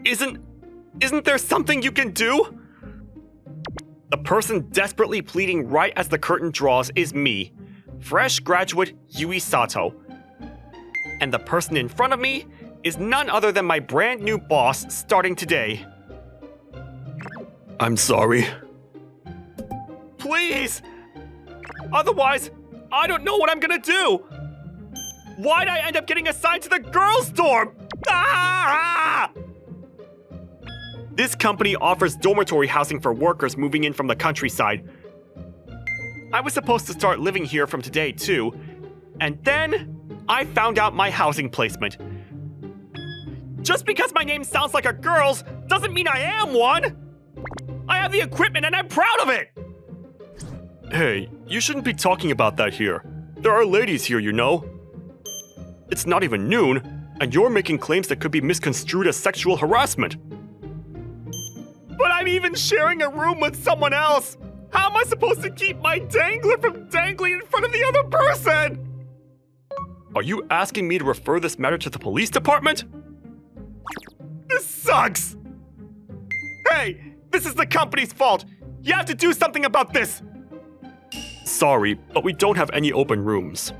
Isn't there something you can do? The person desperately pleading right as the curtain draws is me, fresh graduate Yui Sato. And the person in front of me is none other than my brand new boss starting today. I'm sorry. Please! Otherwise, I don't know what I'm gonna do! Why'd I end up getting assigned to the girls' dorm? Ah! This company offers dormitory housing for workers moving in from the countryside. I was supposed to start living here from today, too. And then, I found out my housing placement. Just because my name sounds like a girl's doesn't mean I am one! I have the equipment and I'm proud of it! Hey, you shouldn't be talking about that here. There are ladies here, you know. It's not even noon, and you're making claims that could be misconstrued as sexual harassment. But I'm even sharing a room with someone else! How am I supposed to keep my dangler from dangling in front of the other person? Are you asking me to refer this matter to the police department? This sucks! Hey, this is the company's fault! You have to do something about this! Sorry, but we don't have any open rooms.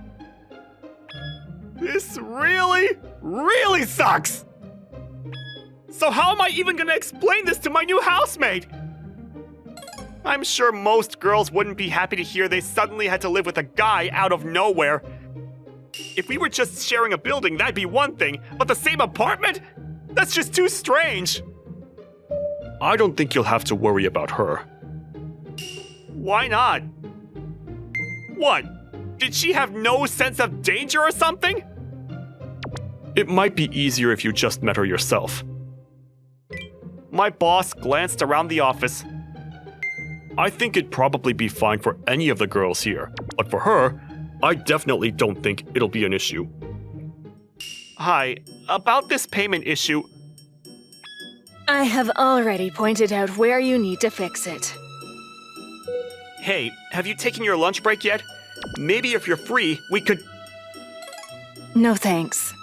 This really sucks! So how am I even gonna explain this to my new housemate? I'm sure most girls wouldn't be happy to hear they suddenly had to live with a guy out of nowhere. If we were just sharing a building, that'd be one thing, but the same apartment? That's just too strange. I don't think you'll have to worry about her. Why not? What? Did she have no sense of danger or something? It might be easier if you just met her yourself. My boss glanced around the office. I think it'd probably be fine for any of the girls here, but for her, I definitely don't think it'll be an issue. Hi, about this payment issue. I have already pointed out where you need to fix it. Hey, have you taken your lunch break yet? Maybe if you're free, we could... No thanks.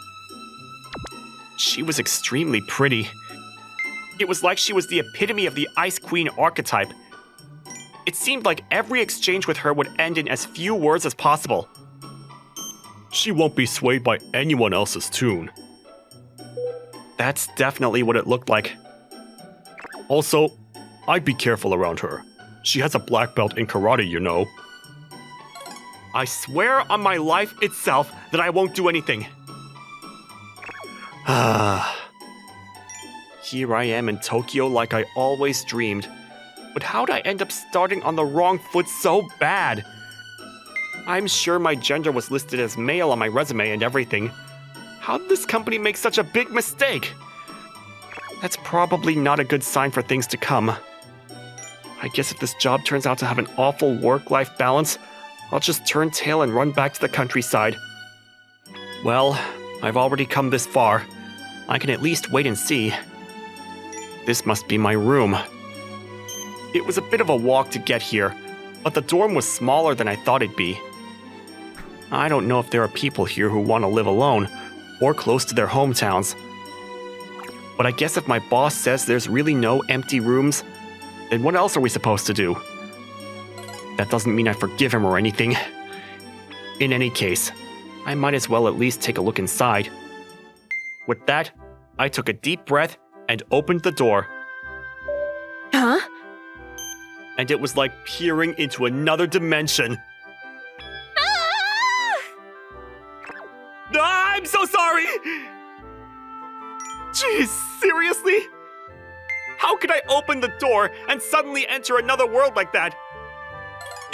She was extremely pretty. It was like she was the epitome of the Ice Queen archetype. It seemed like every exchange with her would end in as few words as possible. She won't be swayed by anyone else's tune. That's definitely what it looked like. Also, I'd be careful around her. She has a black belt in karate, you know. I swear on my life itself that I won't do anything. Here I am in Tokyo like I always dreamed. But how'd I end up starting on the wrong foot so bad? I'm sure my gender was listed as male on my resume and everything. How did this company make such a big mistake? That's probably not a good sign for things to come. I guess if this job turns out to have an awful work-life balance, I'll just turn tail and run back to the countryside. Well, I've already come this far. I can at least wait and see. This must be my room. It was a bit of a walk to get here, but the dorm was smaller than I thought it'd be. I don't know if there are people here who want to live alone, or close to their hometowns. But I guess if my boss says there's really no empty rooms, then what else are we supposed to do? That doesn't mean I forgive him or anything. In any case, I might as well at least take a look inside. With that, I took a deep breath and opened the door. Huh? And it was like peering into another dimension. Ah, I'm so sorry! Jeez, seriously? How could I open the door and suddenly enter another world like that?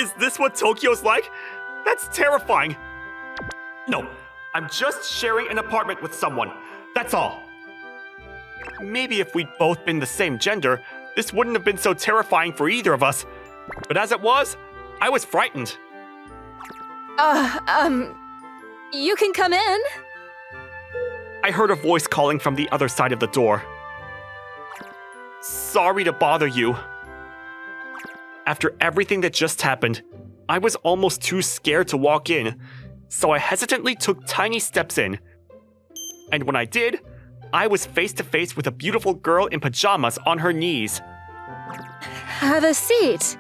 Is this what Tokyo's like? That's terrifying. No, I'm just sharing an apartment with someone. That's all. Maybe if we'd both been the same gender, this wouldn't have been so terrifying for either of us. But as it was, I was frightened. You can come in. I heard a voice calling from the other side of the door. Sorry to bother you. After everything that just happened, I was almost too scared to walk in, so I hesitantly took tiny steps in. And when I did, I was face to face with a beautiful girl in pajamas on her knees. Have a seat.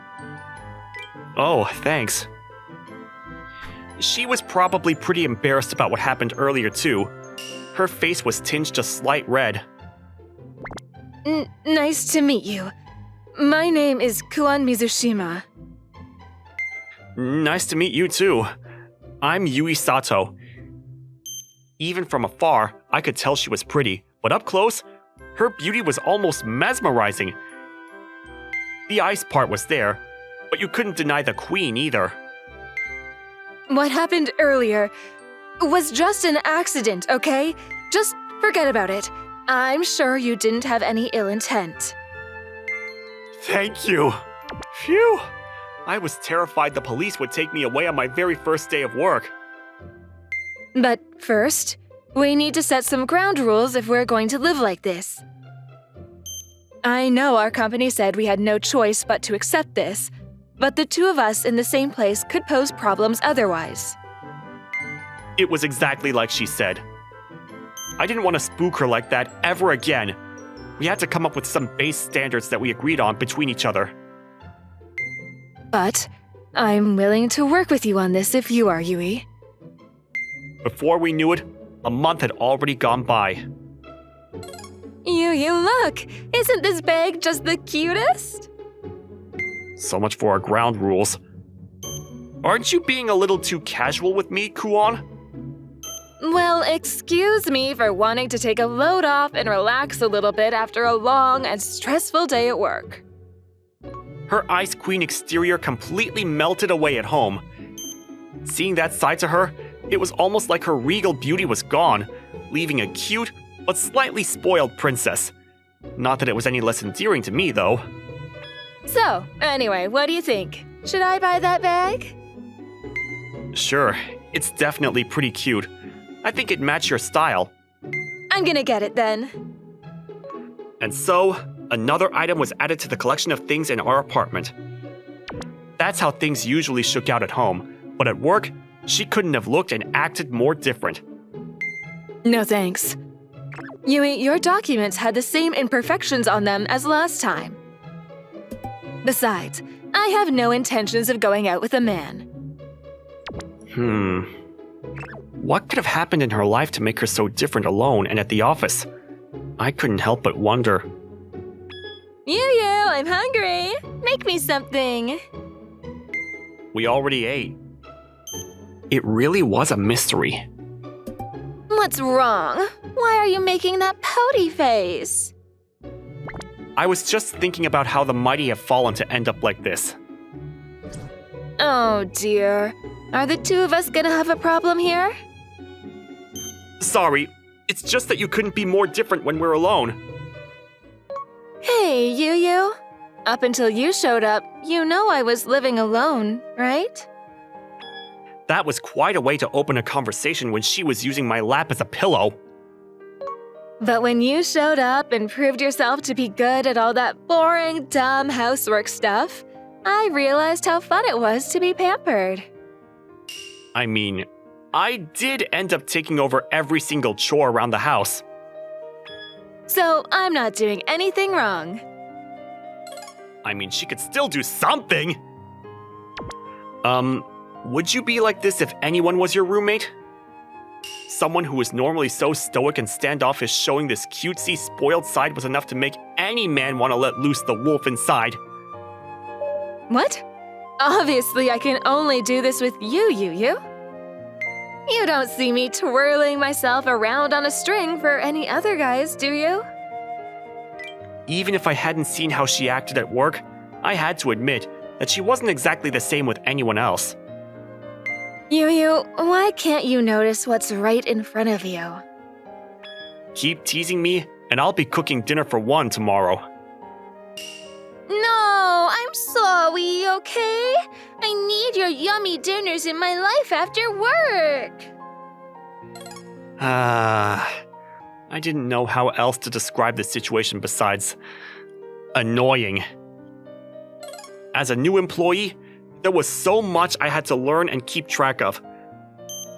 Oh, thanks. She was probably pretty embarrassed about what happened earlier, too. Her face was tinged a slight red. Nice to meet you. My name is Kuan Mizushima. Nice to meet you, too. I'm Yui Sato. Even from afar, I could tell she was pretty, but up close, her beauty was almost mesmerizing. The ice part was there, but you couldn't deny the queen either. What happened earlier was just an accident, okay? Just forget about it. I'm sure you didn't have any ill intent. Thank you. Phew. I was terrified the police would take me away on my very first day of work. But first, we need to set some ground rules if we're going to live like this. I know our company said we had no choice but to accept this, but the two of us in the same place could pose problems otherwise. It was exactly like she said. I didn't want to spook her like that ever again. We had to come up with some base standards that we agreed on between each other. But I'm willing to work with you on this if you are, Yui. Before we knew it, a month had already gone by. Yui, look! Isn't this bag just the cutest? So much for our ground rules. Aren't you being a little too casual with me, Kuon? Well, excuse me for wanting to take a load off and relax a little bit after a long and stressful day at work. Her Ice Queen exterior completely melted away at home. Seeing that side to her, it was almost like her regal beauty was gone, leaving a cute but slightly spoiled princess. Not that it was any less endearing to me, though. So, anyway, what do you think? Should I buy that bag? Sure, it's definitely pretty cute. I think it'd match your style. I'm gonna get it then. And so, another item was added to the collection of things in our apartment. That's how things usually shook out at home, but at work, she couldn't have looked and acted more different. No thanks. Yui, your documents had the same imperfections on them as last time. Besides, I have no intentions of going out with a man. What could have happened in her life to make her so different alone and at the office? I couldn't help but wonder. Yu, I'm hungry. Make me something. We already ate. It really was a mystery. What's wrong? Why are you making that pouty face? I was just thinking about how the mighty have fallen to end up like this. Oh dear. Are the two of us gonna have a problem here? Sorry, it's just that you couldn't be more different when we're alone. Hey, Yu. Up until you showed up, you know I was living alone, right? That was quite a way to open a conversation when she was using my lap as a pillow. But when you showed up and proved yourself to be good at all that boring, dumb housework stuff, I realized how fun it was to be pampered. I mean, I did end up taking over every single chore around the house. So I'm not doing anything wrong. I mean, she could still do something! Would you be like this if anyone was your roommate? Someone who was normally so stoic and standoffish showing this cutesy, spoiled side was enough to make any man want to let loose the wolf inside. What? Obviously, I can only do this with you, Yu. You don't see me twirling myself around on a string for any other guys, do you? Even if I hadn't seen how she acted at work, I had to admit that she wasn't exactly the same with anyone else. Yu, why can't you notice what's right in front of you? Keep teasing me, and I'll be cooking dinner for one tomorrow. No, I'm sorry, okay? I need your yummy dinners in my life after work. I didn't know how else to describe the situation besides annoying. As a new employee, there was so much I had to learn and keep track of.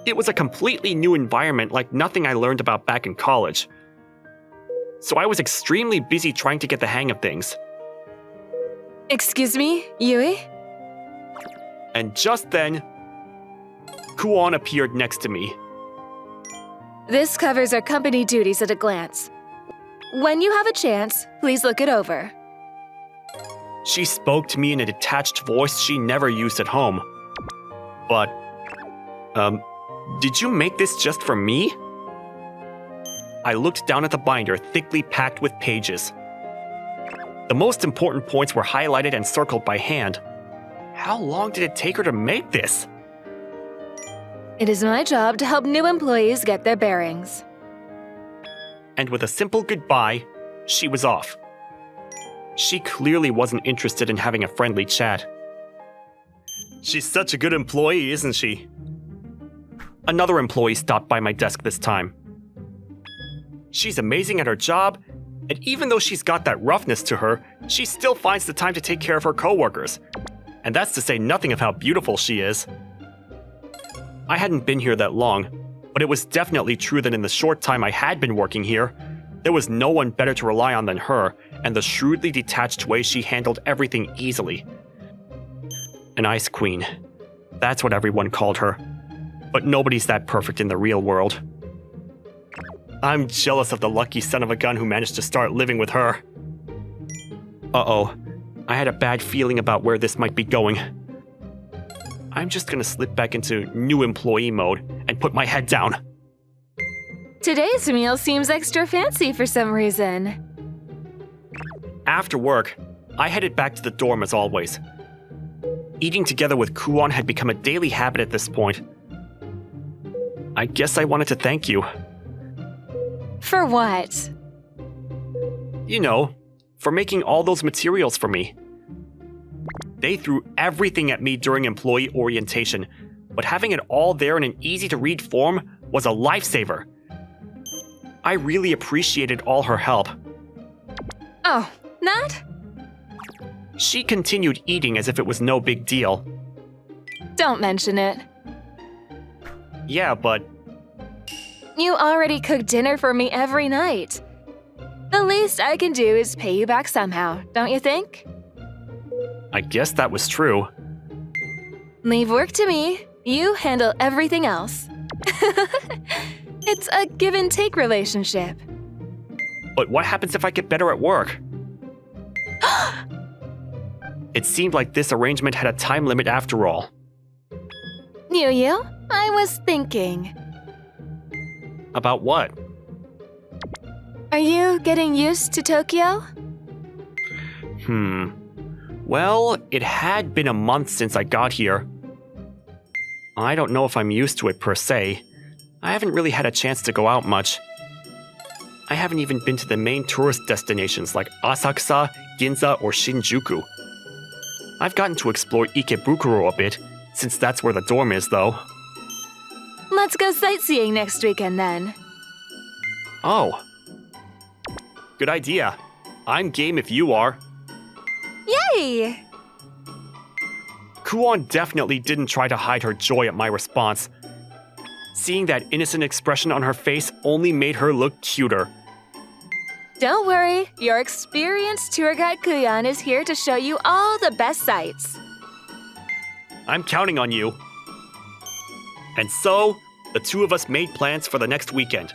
It was a completely new environment like nothing I learned about back in college. so I was extremely busy trying to get the hang of things. Excuse me, Yui? And just then, Kuon appeared next to me. This covers our company duties at a glance. When you have a chance, please look it over. She spoke to me in a detached voice she never used at home. But, did you make this just for me? I looked down at the binder, thickly packed with pages. The most important points were highlighted and circled by hand. How long did it take her to make this? It is my job to help new employees get their bearings. And with a simple goodbye, she was off. She clearly wasn't interested in having a friendly chat. She's such a good employee, isn't she? Another employee stopped by my desk this time. She's amazing at her job, and even though she's got that roughness to her, she still finds the time to take care of her coworkers. And that's to say nothing of how beautiful she is. I hadn't been here that long, but it was definitely true that in the short time I had been working here, there was no one better to rely on than her, and the shrewdly detached way she handled everything easily. An ice queen. That's what everyone called her. But nobody's that perfect in the real world. I'm jealous of the lucky son of a gun who managed to start living with her. Uh-oh. I had a bad feeling about where this might be going. I'm just gonna slip back into new employee mode and put my head down. Today's meal seems extra fancy for some reason. After work, I headed back to the dorm as always. Eating together with Kuon had become a daily habit at this point. I guess I wanted to thank you. For what? You know, for making all those materials for me. They threw everything at me during employee orientation, but having it all there in an easy-to-read form was a lifesaver. I really appreciated all her help. Oh, that? She continued eating as if it was no big deal. Don't mention it. Yeah, but You already cook dinner for me every night. The least I can do is pay you back somehow, don't you think? I guess that was true. Leave work to me. You handle everything else. It's a give-and-take relationship. But what happens if I get better at work? It seemed like this arrangement had a time limit after all. Yu, I was thinking. About what? Are you getting used to Tokyo? Well, it had been a month since I got here. I don't know if I'm used to it per se. I haven't really had a chance to go out much. I haven't even been to the main tourist destinations like Asakusa, Ginza, or Shinjuku. I've gotten to explore Ikebukuro a bit, since that's where the dorm is though. Let's go sightseeing next weekend then. Oh. Good idea. I'm game if you are. Yay! Kuon definitely didn't try to hide her joy at my response. Seeing that innocent expression on her face only made her look cuter. Don't worry, your experienced tour guide Kuyan is here to show you all the best sights. I'm counting on you. And so, the two of us made plans for the next weekend.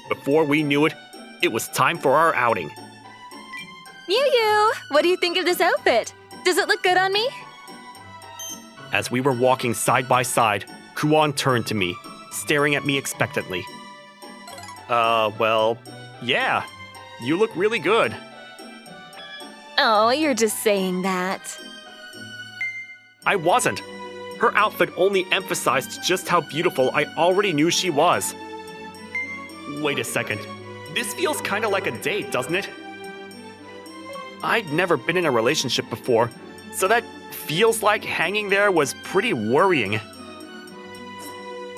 Before we knew it, it was time for our outing. Yu, what do you think of this outfit? Does it look good on me? As we were walking side by side, Kuon turned to me, staring at me expectantly. Well, yeah, you look really good. Oh, you're just saying that. I wasn't. Her outfit only emphasized just how beautiful I already knew she was. Wait a second. This feels kind of like a date, doesn't it? I'd never been in a relationship before, so that feels like hanging there was pretty worrying.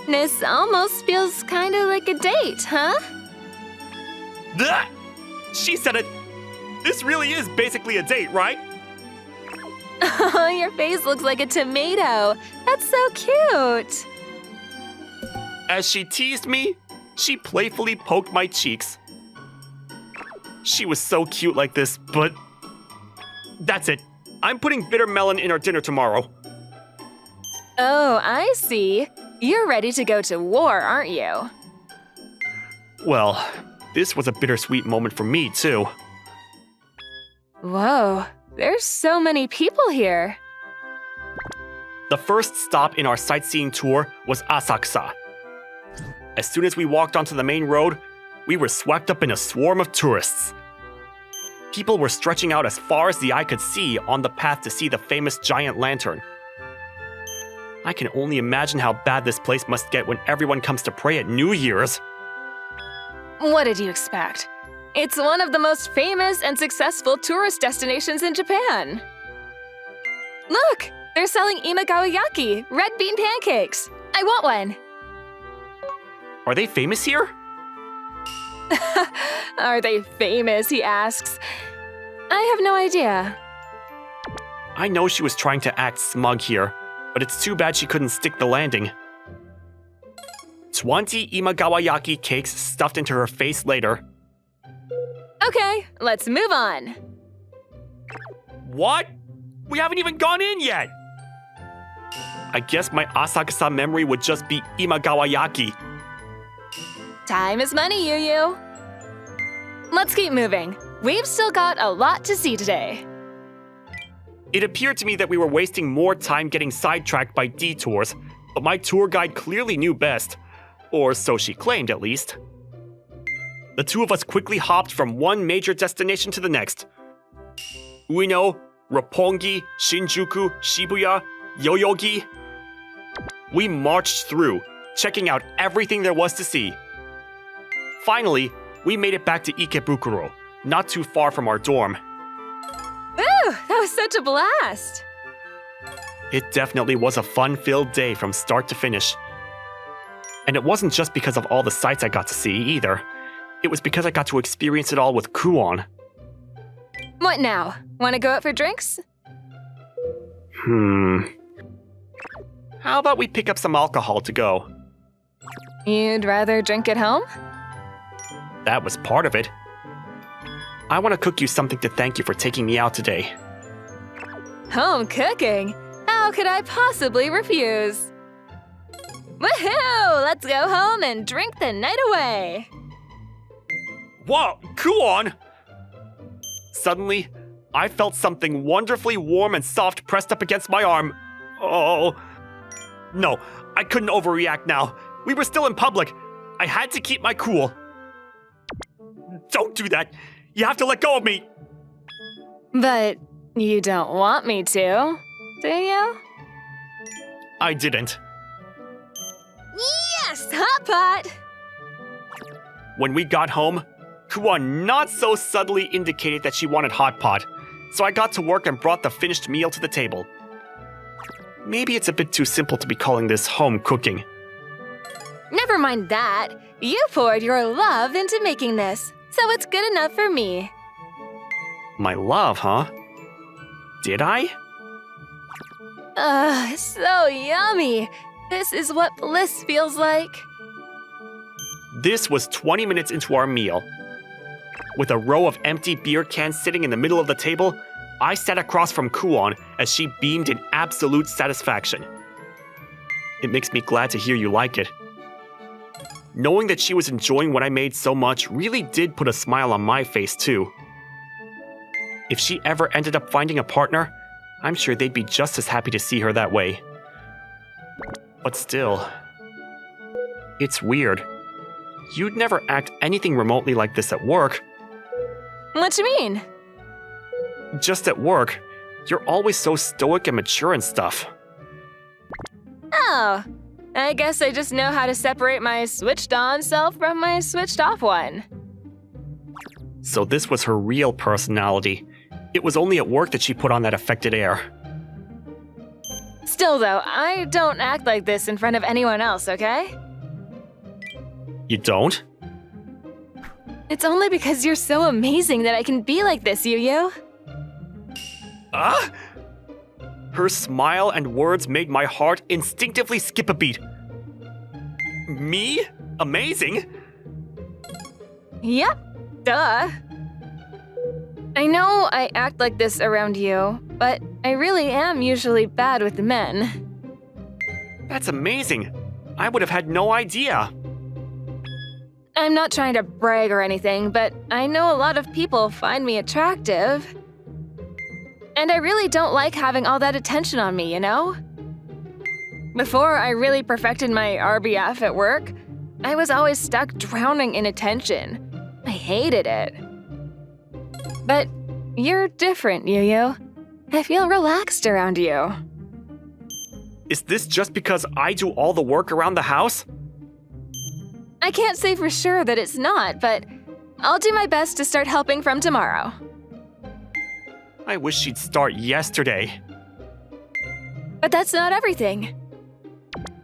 This almost feels kind of like a date, huh? Blah! She said it. This really is basically a date, right? Oh, your face looks like a tomato. That's so cute. As she teased me, she playfully poked my cheeks. She was so cute like this, but... That's it. I'm putting bitter melon in our dinner tomorrow. Oh, I see. You're ready to go to war, aren't you? Well, this was a bittersweet moment for me, too. Whoa, there's so many people here. The first stop in our sightseeing tour was Asakusa. As soon as we walked onto the main road, we were swept up in a swarm of tourists. People were stretching out as far as the eye could see on the path to see the famous giant lantern. I can only imagine how bad this place must get when everyone comes to pray at New Year's. What did you expect? It's one of the most famous and successful tourist destinations in Japan. Look, they're selling imagawayaki, red bean pancakes. I want one. Are they famous here? Are they famous, he asks. I have no idea. I know she was trying to act smug here, but it's too bad she couldn't stick the landing. 20 imagawayaki cakes stuffed into her face later. Okay, let's move on. What? We haven't even gone in yet! I guess my Asakusa memory would just be imagawayaki. Time is money, Yu. Let's keep moving. We've still got a lot to see today. It appeared to me that we were wasting more time getting sidetracked by detours, but my tour guide clearly knew best. Or so she claimed, at least. The two of us quickly hopped from one major destination to the next. Ueno, Roppongi, Shinjuku, Shibuya, Yoyogi. We marched through, checking out everything there was to see. Finally, we made it back to Ikebukuro, not too far from our dorm. Woo, that was such a blast! It definitely was a fun-filled day from start to finish. And it wasn't just because of all the sights I got to see, either. It was because I got to experience it all with Kuon. What now? Want to go out for drinks? How about we pick up some alcohol to go? You'd rather drink at home? That was part of it. I want to cook you something to thank you for taking me out today. Home cooking? How could I possibly refuse? Woohoo! Let's go home and drink the night away! Whoa, Kuon! Suddenly, I felt something wonderfully warm and soft pressed up against my arm. Oh. No, I couldn't overreact now. We were still in public. I had to keep my cool. Don't do that. You have to let go of me. But you don't want me to, do you? I didn't. Yes, hot pot! When we got home, Kuon not so subtly indicated that she wanted hot pot, so I got to work and brought the finished meal to the table. Maybe it's a bit too simple to be calling this home cooking. Never mind that. You poured your love into making this, so it's good enough for me. My love, huh? Did I? So yummy. This is what bliss feels like. This was 20 minutes into our meal. With a row of empty beer cans sitting in the middle of the table, I sat across from Kuon as she beamed in absolute satisfaction. It makes me glad to hear you like it. Knowing that she was enjoying what I made so much really did put a smile on my face, too. If she ever ended up finding a partner, I'm sure they'd be just as happy to see her that way. But still, it's weird. You'd never act anything remotely like this at work. What you mean? Just at work, you're always so stoic and mature and stuff. Oh, I guess I just know how to separate my switched-on self from my switched-off one. So this was her real personality. It was only at work that she put on that affected air. Still though, I don't act like this in front of anyone else, okay? You don't? It's only because you're so amazing that I can be like this, Yu. Her smile and words made my heart instinctively skip a beat. Me? Amazing? Yep, duh. I know I act like this around you, but I really am usually bad with men. That's amazing. I would have had no idea. I'm not trying to brag or anything, but I know a lot of people find me attractive. And I really don't like having all that attention on me, you know? Before I really perfected my RBF at work, I was always stuck drowning in attention. I hated it. But you're different, Yu-Yu. I feel relaxed around you. Is this just because I do all the work around the house? I can't say for sure that it's not, but I'll do my best to start helping from tomorrow. I wish she'd start yesterday. But that's not everything.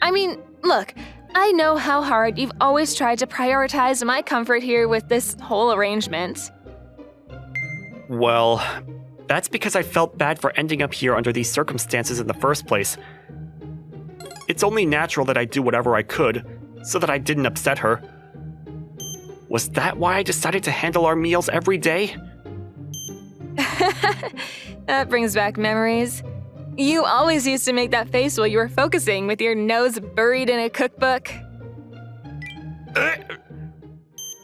I mean, look, I know how hard you've always tried to prioritize my comfort here with this whole arrangement. Well, that's because I felt bad for ending up here under these circumstances in the first place. It's only natural that I do whatever I could so that I didn't upset her. Was that why I decided to handle our meals every day? That brings back memories. You always used to make that face while you were focusing with your nose buried in a cookbook.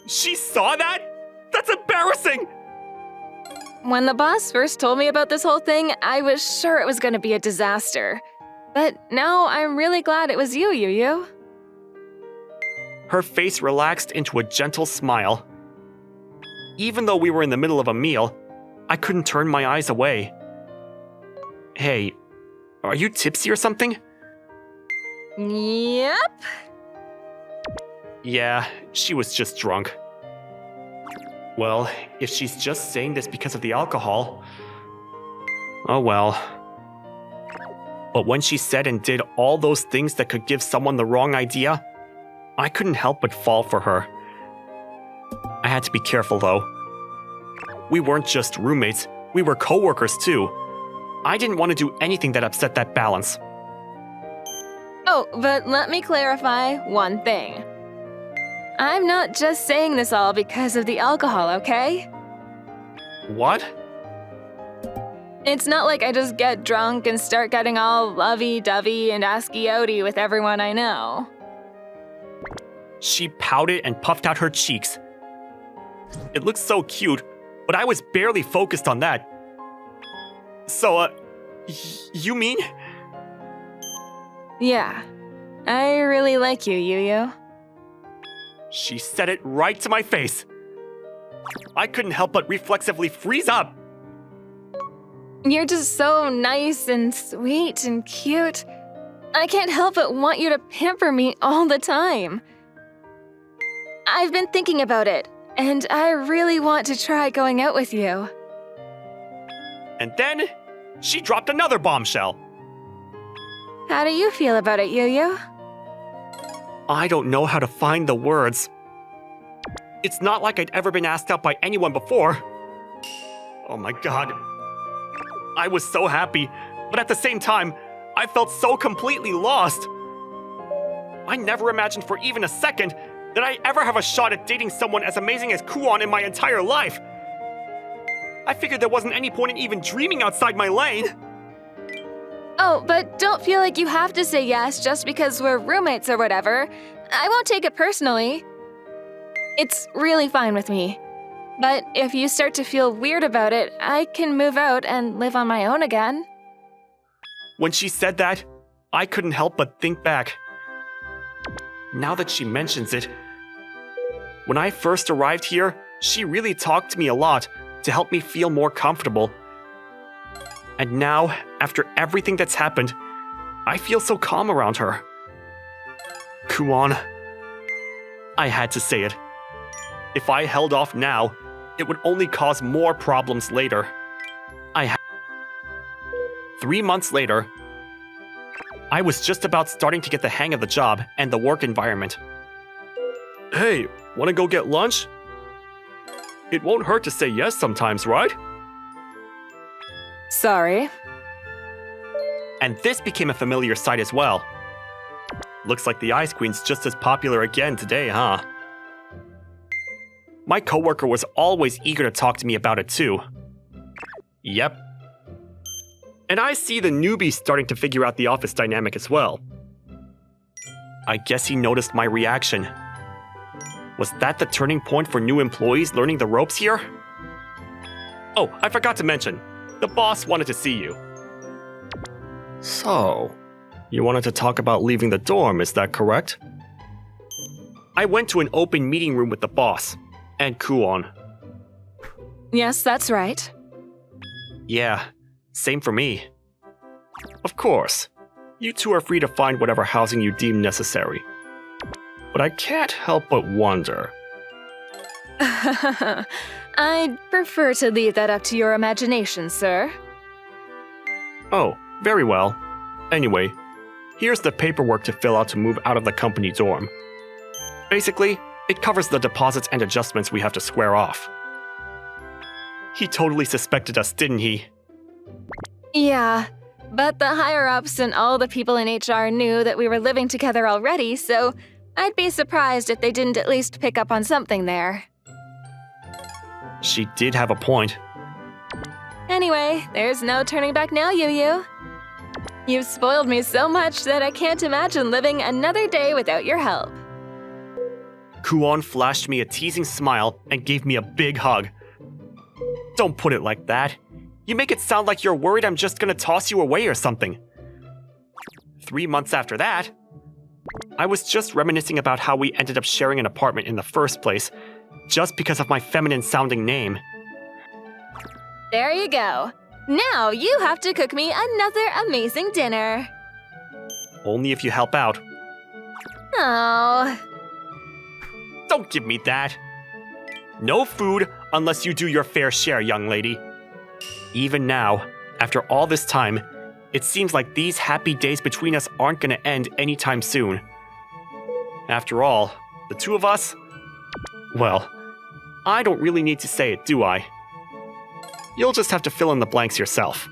She saw that? That's embarrassing! When the boss first told me about this whole thing, I was sure it was going to be a disaster. But now I'm really glad it was you, Yu-Yu. Her face relaxed into a gentle smile. Even though we were in the middle of a meal, I couldn't turn my eyes away. Hey, are you tipsy or something? Yep. Yeah, she was just drunk. Well, if she's just saying this because of the alcohol, oh well. But when she said and did all those things that could give someone the wrong idea, I couldn't help but fall for her. I had to be careful though. We weren't just roommates, we were coworkers too. I didn't want to do anything that upset that balance. Oh, but let me clarify one thing. I'm not just saying this all because of the alcohol, okay? What? It's not like I just get drunk and start getting all lovey-dovey and asky-outy with everyone I know. She pouted and puffed out her cheeks. It looked so cute, but I was barely focused on that. So, you mean? Yeah, I really like you, Yu-Yu. She said it right to my face. I couldn't help but reflexively freeze up. You're just so nice and sweet and cute. I can't help but want you to pamper me all the time. I've been thinking about it, and I really want to try going out with you. And then, she dropped another bombshell. How do you feel about it, Yu-Yu? I don't know how to find the words. It's not like I'd ever been asked out by anyone before. Oh my god. I was so happy, but at the same time, I felt so completely lost. I never imagined for even a second that I'd ever have a shot at dating someone as amazing as Kanon in my entire life. I figured there wasn't any point in even dreaming outside my lane. Oh, but don't feel like you have to say yes just because we're roommates or whatever. I won't take it personally. It's really fine with me. But if you start to feel weird about it, I can move out and live on my own again. When she said that, I couldn't help but think back. Now that she mentions it, when I first arrived here, she really talked to me a lot to help me feel more comfortable. And now, after everything that's happened, I feel so calm around her. Kanon, I had to say it. If I held off now, it would only cause more problems later. 3 months later, I was just about starting to get the hang of the job and the work environment. Hey, wanna go get lunch? It won't hurt to say yes sometimes, right? Sorry. And this became a familiar sight as well. Looks like the Ice Queen's just as popular again today, huh? My coworker was always eager to talk to me about it too. Yep. And I see the newbie starting to figure out the office dynamic as well. I guess he noticed my reaction. Was that the turning point for new employees learning the ropes here? Oh, I forgot to mention, the boss wanted to see you. So, you wanted to talk about leaving the dorm, is that correct? I went to an open meeting room with the boss, and Kuon. Yes, that's right. Yeah, same for me. Of course, you two are free to find whatever housing you deem necessary. But I can't help but wonder. I'd prefer to leave that up to your imagination, sir. Oh, very well. Anyway, here's the paperwork to fill out to move out of the company dorm. Basically, it covers the deposits and adjustments we have to square off. He totally suspected us, didn't he? Yeah, but the higher-ups and all the people in HR knew that we were living together already, so I'd be surprised if they didn't at least pick up on something there. She did have a point. Anyway, there's no turning back now, Yu. You've spoiled me so much that I can't imagine living another day without your help. Kuon flashed me a teasing smile and gave me a big hug. Don't put it like that. You make it sound like you're worried I'm just gonna toss you away or something. 3 months after that, I was just reminiscing about how we ended up sharing an apartment in the first place, just because of my feminine-sounding name. There you go. Now you have to cook me another amazing dinner. Only if you help out. Oh. Don't give me that. No food unless you do your fair share, young lady. Even now, after all this time, it seems like these happy days between us aren't gonna end anytime soon. After all, the two of us? Well, I don't really need to say it, do I? You'll just have to fill in the blanks yourself.